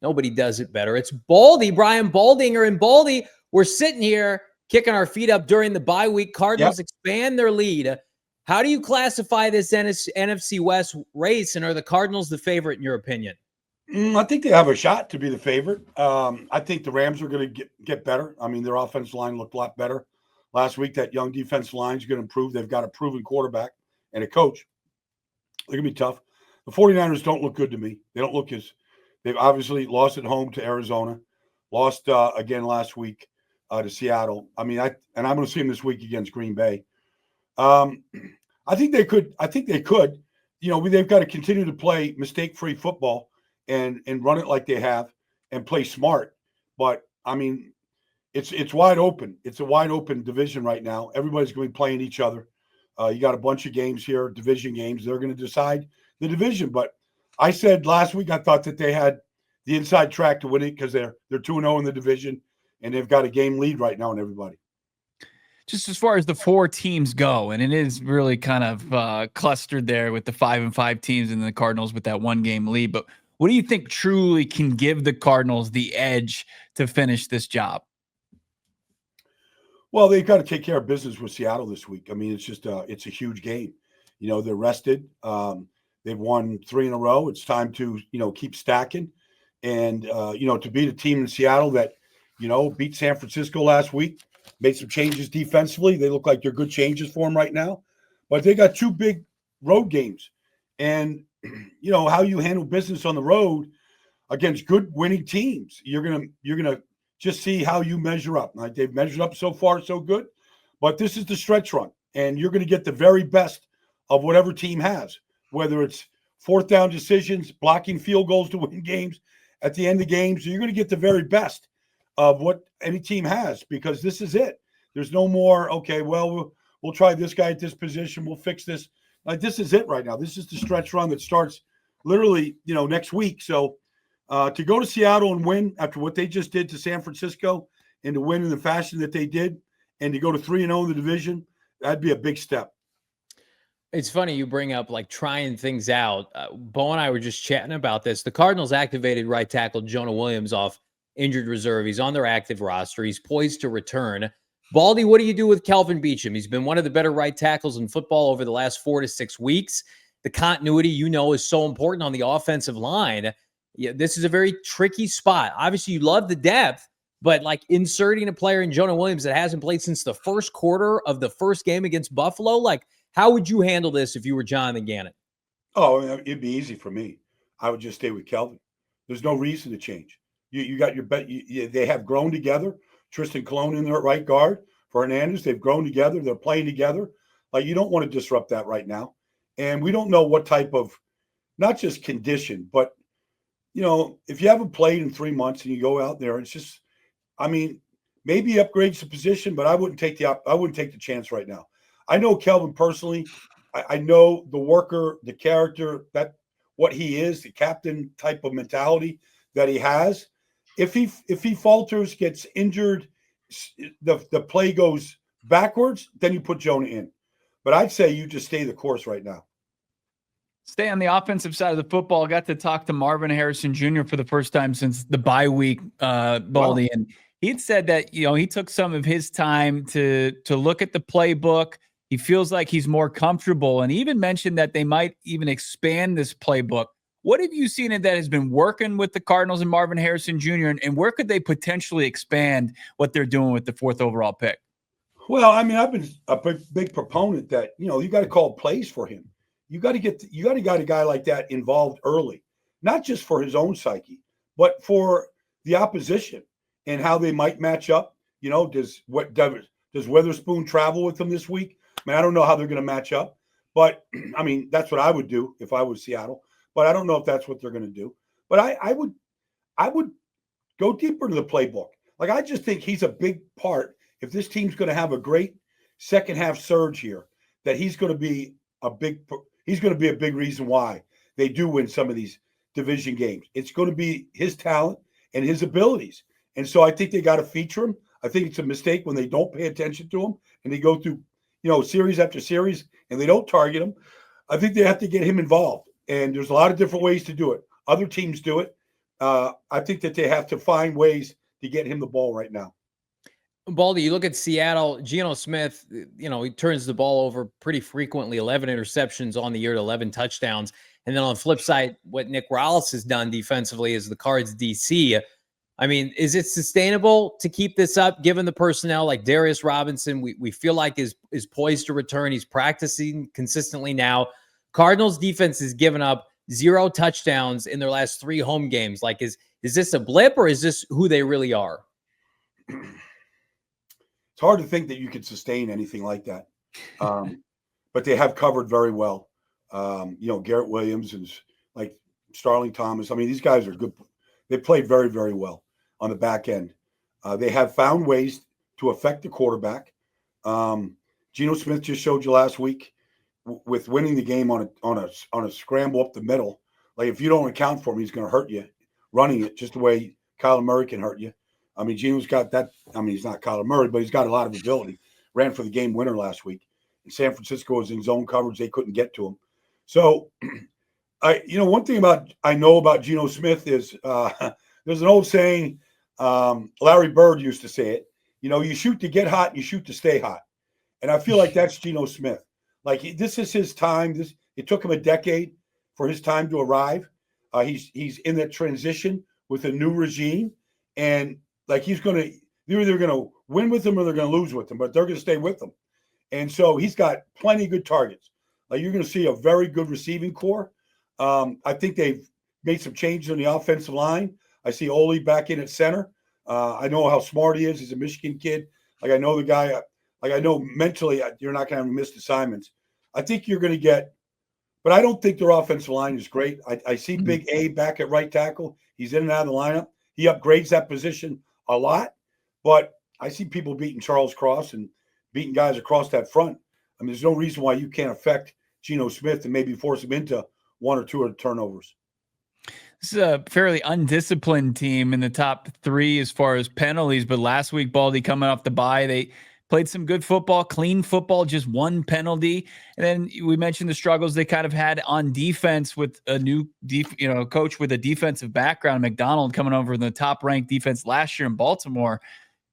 Nobody does it better. It's Baldy, Brian Baldinger. And Baldy, we're sitting here kicking our feet up during the bye week. Cardinals expand their lead. How do you classify this NFC West race, and are the Cardinals the favorite in your opinion? I think they have a shot to be the favorite. I think the Rams are going to get better. I mean, their offensive line looked a lot better last week. That young defensive line is going to improve. They've got a proven quarterback and a coach. They're going to be tough. The 49ers don't look good to me. They don't look as – they've obviously lost at home to Arizona, lost again last week to Seattle. I mean, I'm going to see them this week against Green Bay. I think they could. You know, they've got to continue to play mistake-free football and run it like they have and play smart. But, I mean, it's wide open. It's a wide-open division right now. Everybody's going to be playing each other. You got a bunch of games here, division games. They're going to decide the division. But I said last week I thought that they had the inside track to win it because they're 2-0 in the division, and they've got a game lead right now on everybody. Just as far as the 4 teams go, and it is really kind of clustered there with the 5-5 teams and the Cardinals with that 1-game lead. But what do you think truly can give the Cardinals the edge to finish this job? Well, they've got to take care of business with Seattle this week. I mean, it's just it's a huge game. You know, they're rested. They've won 3 in a row. It's time to, keep stacking. And, to beat a team in Seattle that, beat San Francisco last week, made some changes defensively. They look like they're good changes for them right now. But they got 2 big road games. And, how you handle business on the road against good winning teams, you're gonna just see how you measure up. Like they've measured up so far, so good. But this is the stretch run, and you're going to get the very best of whatever team has, whether it's 4th down decisions, blocking field goals to win games at the end of games. You're going to get the very best of what any team has because this is it. There's no more, okay, well, we'll try this guy at this position. We'll fix this. Like this is it right now. This is the stretch run that starts literally, next week. So to go to Seattle and win after what they just did to San Francisco and to win in the fashion that they did and to go to 3-0 in the division, that'd be a big step. It's funny you bring up like trying things out. Bo and I were just chatting about this. The Cardinals activated right tackle Jonah Williams off injured reserve. He's on their active roster. He's poised to return. Baldy, what do you do with Kelvin Beachum? He's been one of the better right tackles in football over the last 4 to 6 weeks. The continuity, is so important on the offensive line. Yeah, this is a very tricky spot. Obviously, you love the depth, but like inserting a player in Jonah Williams that hasn't played since the first quarter of the first game against Buffalo, like how would you handle this if you were Jonathan Gannon? Oh, it'd be easy for me. I would just stay with Kelvin. There's no reason to change. You got your bet. They have grown together. Tristan Colon in there at right guard. For Hernandez, they've grown together. They're playing together. Like you don't want to disrupt that right now. And we don't know what type of, not just condition, but if you haven't played in 3 months and you go out there, it's just, maybe upgrades the position, but I wouldn't take the chance right now. I know Kelvin personally. I know the worker, the character, that what he is, the captain type of mentality that he has. If he falters, gets injured, the play goes backwards, then you put Jonah in. But I'd say you just stay the course right now. Stay on the offensive side of the football. Got to talk to Marvin Harrison Jr. for the first time since the bye week, Baldy. Wow. And he'd said that, he took some of his time to look at the playbook. He feels like he's more comfortable, and he even mentioned that they might even expand this playbook. What have you seen that has been working with the Cardinals and Marvin Harrison Jr., and where could they potentially expand what they're doing with the 4th overall pick? Well, I've been a big proponent that, you got to call plays for him. You got to get a guy like that involved early, not just for his own psyche, but for the opposition and how they might match up. Does Witherspoon travel with them this week? I don't know how they're going to match up, but that's what I would do if I was Seattle. But I don't know if that's what they're going to do. But I would go deeper into the playbook. Like I just think he's a big part. If this team's going to have a great second half surge here, that he's going to be a big reason why they do win some of these division games. It's going to be his talent and his abilities. And so I think they got to feature him. I think it's a mistake when they don't pay attention to him and they go through, series after series and they don't target him. I think they have to get him involved. And there's a lot of different ways to do it. Other teams do it. I think that they have to find ways to get him the ball right now. Baldy, you look at Seattle, Geno Smith, he turns the ball over pretty frequently, 11 interceptions on the year to 11 touchdowns. And then on the flip side, what Nick Rallis has done defensively is the Cards DC. I mean, is it sustainable to keep this up given the personnel like Darius Robinson? We feel like is poised to return. He's practicing consistently now. Cardinals defense has given up 0 touchdowns in their last 3 home games. Like, is this a blip or is this who they really are? It's hard to think that you could sustain anything like that. But they have covered very well. Garrett Williams and like Starling Thomas. I mean, these guys are good. They played very, very well on the back end. They have found ways to affect the quarterback. Geno Smith just showed you last week with winning the game on a scramble up the middle. Like, if you don't account for him, he's going to hurt you running it just the way Kyler Murray can hurt you. I mean, Geno's got that. I mean, he's not Kyler Murray, but he's got a lot of ability. Ran for the game winner last week. And San Francisco was in zone coverage. They couldn't get to him. So, one thing I know about Geno Smith is there's an old saying, Larry Bird used to say it, you shoot to get hot and you shoot to stay hot. And I feel like that's Geno Smith. Like, this is his time. It took him a decade for his time to arrive. He's in that transition with a new regime. And like, they're either going to win with him or they're going to lose with him, but they're going to stay with him. And so he's got plenty of good targets. Like, you're going to see a very good receiving core. I think they've made some changes on the offensive line. I see Ole back in at center. I know how smart he is. He's a Michigan kid. Like, I know the guy. Like, I know mentally you're not going to have missed assignments. I think you're going to get – but I don't think their offensive line is great. I see Big A back at right tackle. He's in and out of the lineup. He upgrades that position a lot. But I see people beating Charles Cross and beating guys across that front. I mean, there's no reason why you can't affect Geno Smith and maybe force him into 1 or 2 of the turnovers. This is a fairly undisciplined team in the top 3 as far as penalties. But last week, Baldy, coming off the bye, they played some good football, clean football, just 1 penalty. And then we mentioned the struggles they kind of had on defense with a new coach with a defensive background, McDonald, coming over in the top-ranked defense last year in Baltimore.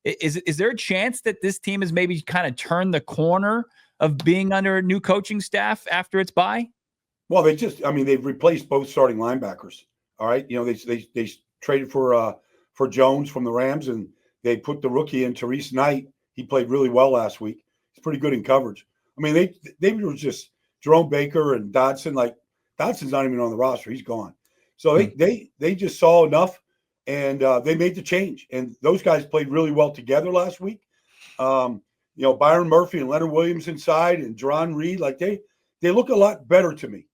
Is there a chance that this team has maybe kind of turned the corner of being under a new coaching staff after its bye? Well, they've replaced both starting linebackers. All right. They traded for Jones from the Rams, and they put the rookie in, Therese Knight. He played really well last week. He's pretty good in coverage. I mean, they were just Jerome Baker and Dodson. Like, Dodson's not even on the roster. He's gone. So they just saw enough, and they made the change. And those guys played really well together last week. Byron Murphy and Leonard Williams inside, and Jerron Reed, like they look a lot better to me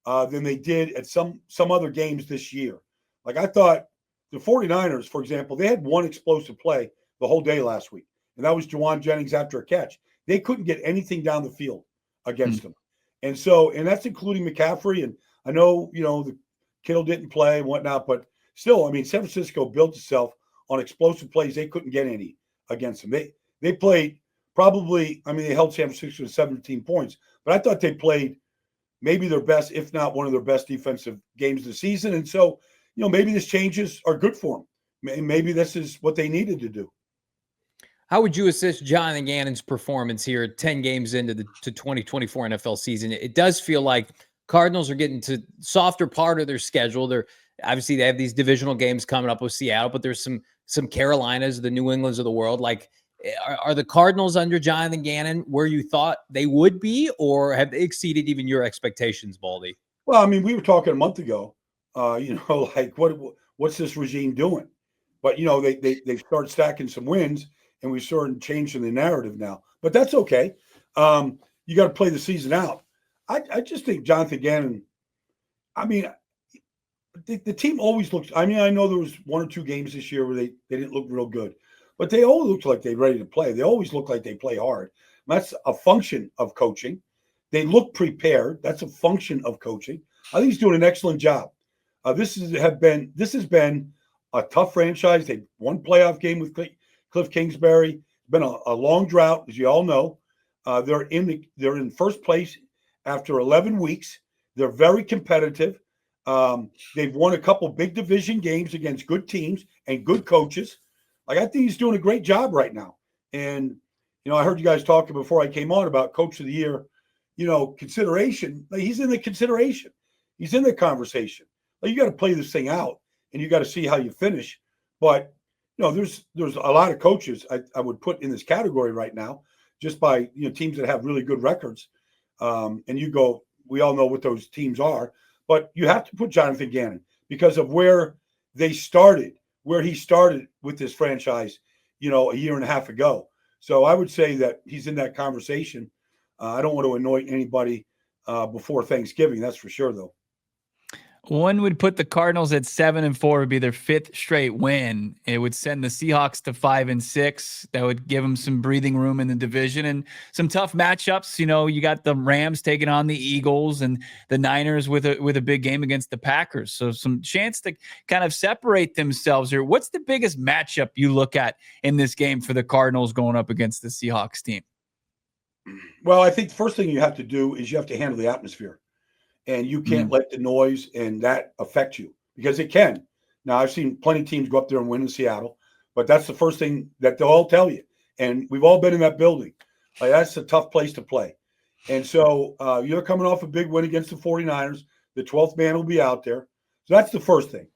than they did at some other games this year. Like, I thought the 49ers, for example, they had 1 explosive play the whole day last week, and that was Juwan Jennings after a catch. They couldn't get anything down the field against them. And that's including McCaffrey. And I know, the Kittle didn't play and whatnot, but still, I mean, San Francisco built itself on explosive plays. They couldn't get any against them. They played probably, I mean, they held San Francisco to 17 points, but I thought they played maybe their best, if not one of their best defensive games of the season. And so, maybe these changes are good for them. Maybe this is what they needed to do. How would you assess Jonathan Gannon's performance here 10 games into the 2024 NFL season? It does feel like Cardinals are getting to softer part of their schedule. Obviously they have these divisional games coming up with Seattle, but there's some Carolinas, the New Englands of the world. Like, are the Cardinals under Jonathan Gannon where you thought they would be, or have they exceeded even your expectations, Baldy? Well, I mean, we were talking a month ago, like what's this regime doing? But, they started stacking some wins, and we started changing the narrative now. But that's okay. You got to play the season out. I just think Jonathan Gannon, I mean, the team always looks – I mean, I know there was 1 or 2 games this year where they didn't look real good. But they all looked like they're ready to play. They always look like they play hard. That's a function of coaching. They look prepared. That's a function of coaching. I think he's doing an excellent job. This has been a tough franchise. They won playoff game with Cliff Kingsbury. It's been a long drought, as you all know. They're in first place after 11 weeks. They're very competitive. They've won a couple big division games against good teams and good coaches. Like, I think he's doing a great job right now. And, I heard you guys talking before I came on about Coach of the Year, consideration. Like, he's in the consideration. He's in the conversation. Like, you got to play this thing out, and you got to see how you finish. But, there's a lot of coaches I would put in this category right now, just by, teams that have really good records. And we all know what those teams are. But you have to put Jonathan Gannon because of where he started with this franchise, a year and a half ago. So I would say that he's in that conversation. I don't want to annoy anybody before Thanksgiving. That's for sure, though. One would put the Cardinals at 7-4, would be their 5th straight win. It would send the Seahawks to 5-6. That would give them some breathing room in the division and some tough matchups. You got the Rams taking on the Eagles and the Niners with a big game against the Packers. So some chance to kind of separate themselves here. What's the biggest matchup you look at in this game for the Cardinals going up against the Seahawks team? Well, I think the first thing you have to do is you have to handle the atmosphere. And you can't let the noise and that affect you, because it can. Now, I've seen plenty of teams go up there and win in Seattle, but that's the first thing that they'll all tell you. And we've all been in that building. Like, that's a tough place to play. And so you're coming off a big win against the 49ers. The 12th man will be out there. So that's the first thing.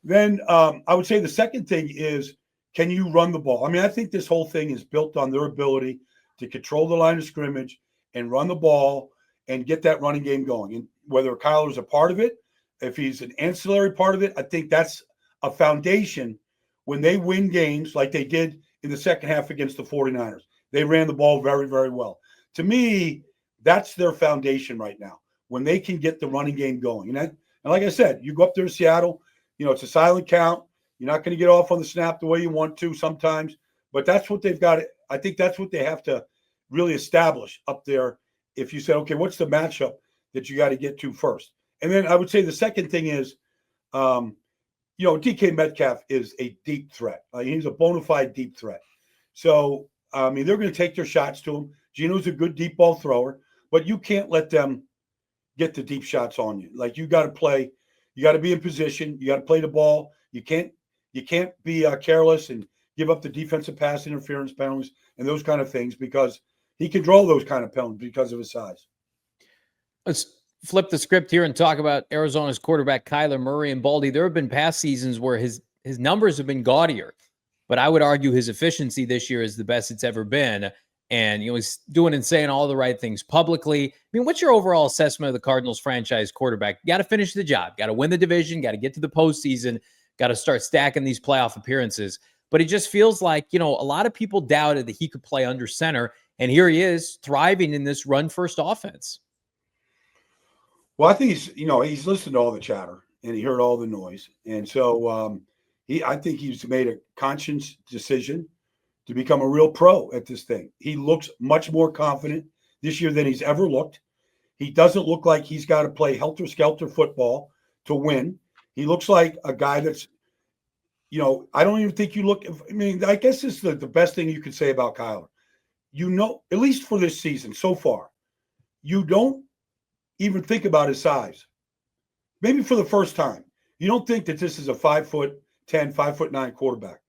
Then I would say the second thing is, can you run the ball? I mean, I think this whole thing is built on their ability to control the line of scrimmage and run the ball and get that running game going. And whether Kyler's a part of it, if he's an ancillary part of it, I think that's a foundation when they win games like they did in the second half against the 49ers. They ran the ball very, very well. To me, that's their foundation right now, when they can get the running game going. And like I said, you go up there to Seattle, it's a silent count. You're not going to get off on the snap the way you want to sometimes, but that's what they've got. I think that's what they have to really establish up there. If you say, okay, what's the matchup that you got to get to first? And then I would say the second thing is, DK Metcalf is a deep threat. He's a bona fide deep threat. So, they're going to take their shots to him. Geno's a good deep ball thrower, but you can't let them get the deep shots on you. Like, you got to play. You got to be in position. You got to play the ball. You can't be careless and give up the defensive pass interference penalties and those kind of things, because he can draw those kind of penalties because of his size. Let's flip the script here and talk about Arizona's quarterback, Kyler Murray. And Baldy, there have been past seasons where his numbers have been gaudier, but I would argue his efficiency this year is the best it's ever been. And, he's doing and saying all the right things publicly. I mean, what's your overall assessment of the Cardinals franchise quarterback? You got to finish the job, got to win the division, got to get to the postseason, got to start stacking these playoff appearances. But it just feels like, a lot of people doubted that he could play under center. And here he is thriving in this run-first offense. Well, I think he's listened to all the chatter and he heard all the noise. And so I think he's made a conscious decision to become a real pro at this thing. He looks much more confident this year than he's ever looked. He doesn't look like he's got to play helter-skelter football to win. He looks like a guy that's, I don't even think I guess this is the best thing you could say about Kyler. At least for this season so far, you don't even think about his size. Maybe for the first time, you don't think that this is a 5'10", 5'9" quarterback.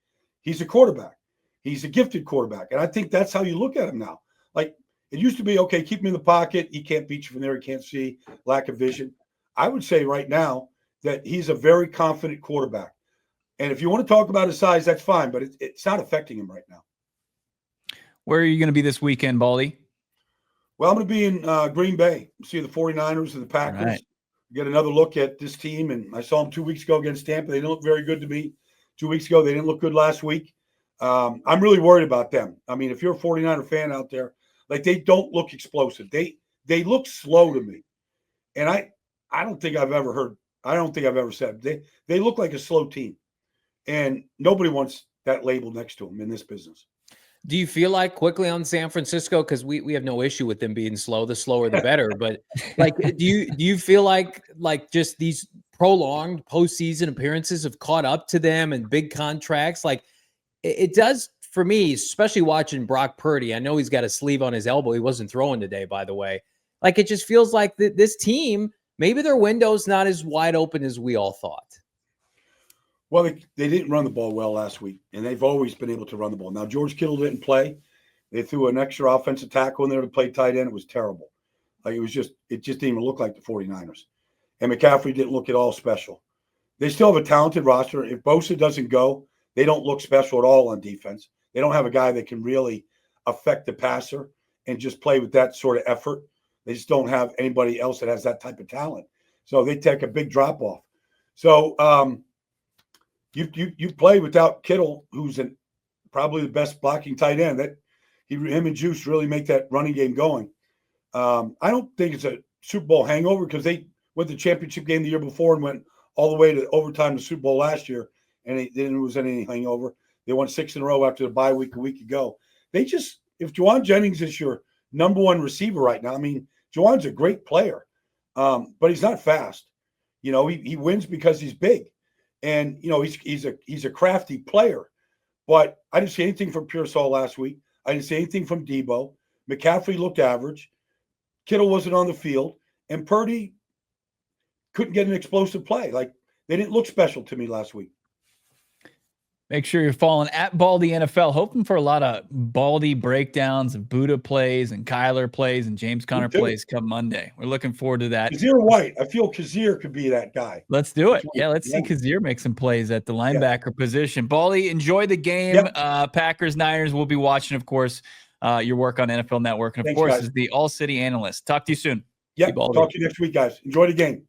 He's a quarterback. He's a gifted quarterback. And I think that's how you look at him now. Like, it used to be, okay, keep him in the pocket. He can't beat you from there. He can't see, lack of vision. I would say right now that he's a very confident quarterback. And if you want to talk about his size, that's fine, but it's not affecting him right now. Where are you going to be this weekend, Baldy? Well, I'm going to be in Green Bay, see the 49ers and the Packers. Right. Get another look at this team. And I saw them 2 weeks ago against Tampa. They didn't look very good to me 2 weeks ago. They didn't look good last week. I'm really worried about them. I mean, if you're a 49er fan out there, like, they don't look explosive. They look slow to me. And I don't think I've ever said they look like a slow team. And nobody wants that label next to them in this business. Do you feel like, quickly on San Francisco, because we have no issue with them being slow, the slower the better, but like, do you feel like just these prolonged postseason appearances have caught up to them and big contracts? Like, it does for me, especially watching Brock Purdy. I know he's got a sleeve on his elbow. He wasn't throwing today, by the way. Like, it just feels like this team, maybe their window's not as wide open as we all thought. Well, they didn't run the ball well last week, and they've always been able to run the ball. Now, George Kittle didn't play. They threw an extra offensive tackle in there to play tight end. It was terrible. Like it just didn't even look like the 49ers. And McCaffrey didn't look at all special. They still have a talented roster. If Bosa doesn't go, they don't look special at all on defense. They don't have a guy that can really affect the passer and just play with that sort of effort. They just don't have anybody else that has that type of talent. So they take a big drop off. So you play without Kittle, who's probably the best blocking tight end. Him and Juice really make that running game going. I don't think it's a Super Bowl hangover because they went the championship game the year before and went all the way to overtime to Super Bowl last year, and it didn't lose any hangover. They won 6 in a row after the bye week a week ago. If Juwan Jennings is your number one receiver right now, I mean, Juwan's a great player, but he's not fast. He wins because he's big, and he's a crafty player. But I didn't see anything from Pearsall last week. I didn't see anything from Debo. McCaffrey looked average. Kittle wasn't on the field, and Purdy couldn't get an explosive play. Like, they didn't look special to me last week. Make sure you're following at Baldy NFL. Hoping for a lot of Baldy breakdowns of Buddha plays and Kyler plays and James Conner plays come Monday. We're looking forward to that. Kazir White. I feel Kazir could be that guy. Let's do it. Yeah, let's see Kazir make some plays at the linebacker position. Baldy, enjoy the game. Yep. Packers, Niners, we'll be watching, of course, your work on NFL Network. And, of course, is the All-City Analyst. Talk to you soon. Yeah, talk to you next week, guys. Enjoy the game.